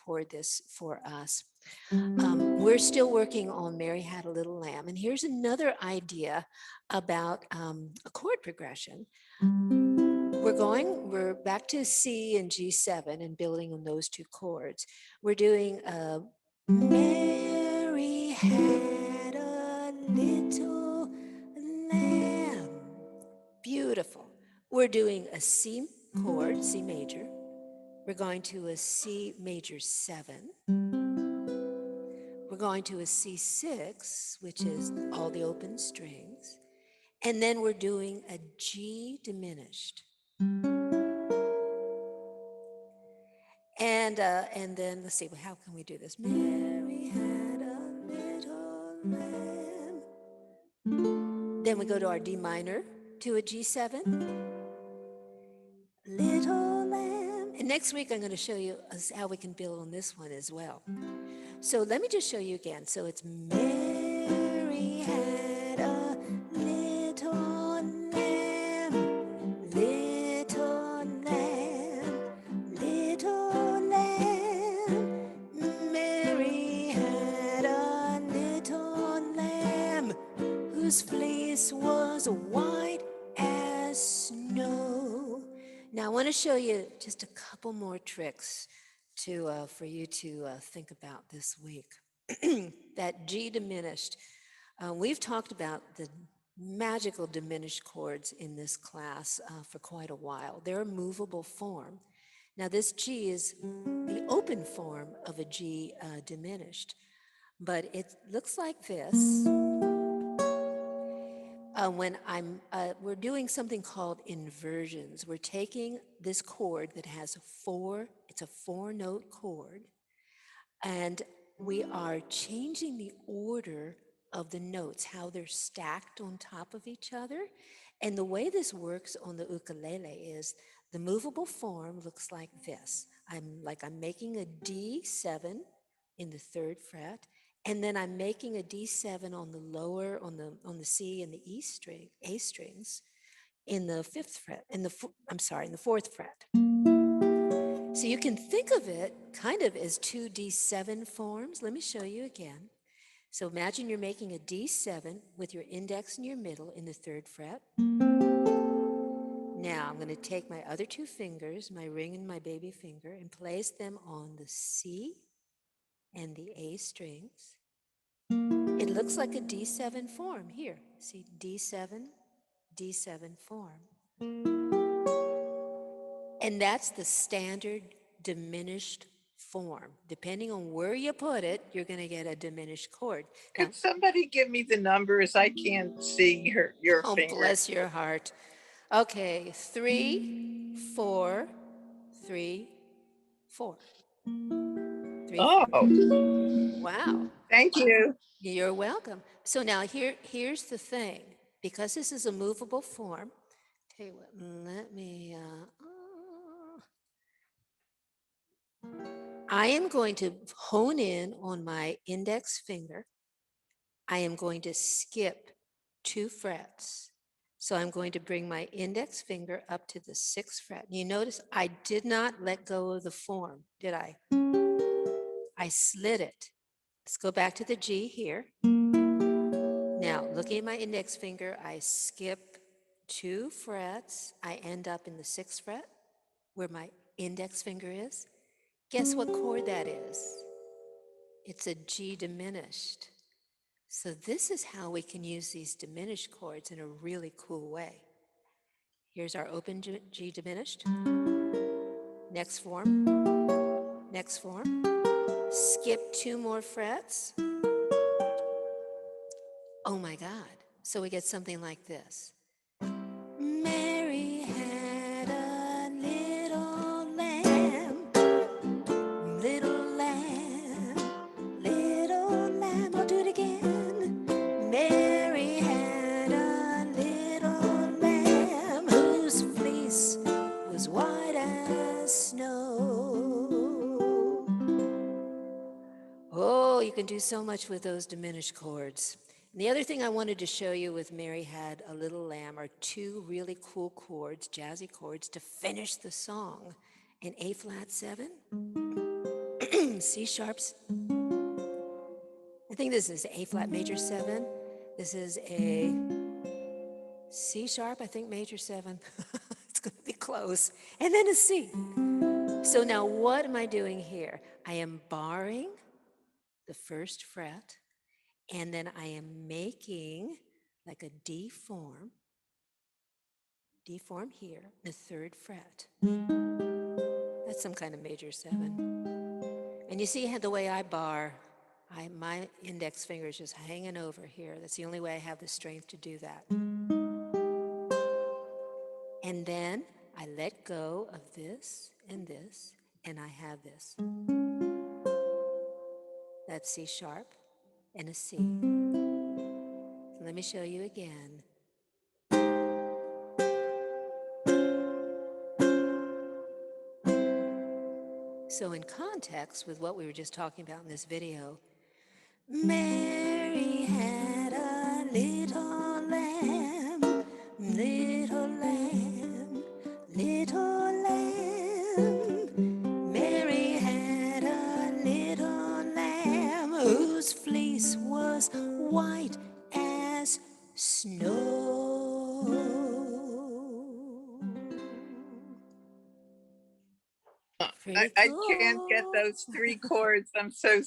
record this for us. We're still working on Mary Had a Little Lamb. And here's another idea about a chord progression. We're back to C and G7 and building on those two chords. We're doing Mary had a little lamb. Beautiful. We're doing a C chord, C major. We're going to a C major 7. We're going to a C6, which is all the open strings. And then we're doing a G diminished. And then let's see, how can we do this? Mary had a little lamb. Then we go to our D minor to a G7. Little lamb. And next week I'm going to show you how we can build on this one as well. So let me just show you again. So it's Mary had a little lamb, little lamb, little lamb. Mary had a little lamb whose fleece was white as snow. Now I want to show you just a couple more tricks for you to think about this week. That G diminished. We've talked about the magical diminished chords in this class for quite a while. They're a movable form. Now this G is the open form of a G diminished, but it looks like this. We're doing something called inversions. We're taking this chord that has it's a 4-note chord, and we are changing the order of the notes, how they're stacked on top of each other. And the way this works on the ukulele is the movable form looks like this. I'm making a D7 in the 3rd fret, and then I'm making a D7 on the lower, on the C and the A strings in the 5th fret, in the 4th fret. So you can think of it kind of as 2 D7 forms. Let me show you again. So imagine you're making a D7 with your index and your middle in the 3rd fret. Now I'm going to take my other 2 fingers, my ring and my baby finger, and place them on the C and the A strings. It looks like a D7 form here. See, D7, D7 form. And that's the standard diminished form. Depending on where you put it, you're going to get a diminished chord. Could somebody give me the numbers? I can't see your Oh, finger. bless your heart. Okay, 3, 4, 3, 4. 3, 4. Wow. Thank you. You're welcome. So now here's the thing. Because this is a movable form, tell you what, let me, I am going to hone in on my index finger. I am going to skip 2 frets. So I'm going to bring my index finger up to the 6th fret. You notice I did not let go of the form, did I? I slid it. Let's go back to the G here. Now, looking at my index finger, I skip 2 frets. I end up in the 6th fret where my index finger is. Guess what chord that is? It's a G diminished. So this is how we can use these diminished chords in a really cool way. Here's our open G diminished. Next form. Next form. Skip 2 more frets. Oh my God. So we get something like this. Mary had a little lamb, little lamb, little lamb. I'll do it again. Mary had a little lamb whose fleece was white as snow. Oh, you can do so much with those diminished chords. And the other thing I wanted to show you with Mary Had a Little Lamb are 2 really cool chords, jazzy chords, to finish the song. In A flat 7 C sharps. I think this is A flat major 7. This is a C sharp, I think major 7. It's going to be close. And then a C. So now what am I doing here? I am barring the first fret, and then I am making like a D form here, the 3rd fret. That's some kind of major 7. And you see how the way I bar, my index finger is just hanging over here. That's the only way I have the strength to do that. And then I let go of this, and I have this. That's C sharp and a C. So let me show you again. So in context with what we were just talking about in this video, Mary had a little lamb, little lamb, little lamb. Mary had a little lamb whose fleece was white as snow. Pretty I can't get cool. those 3 chords. I'm so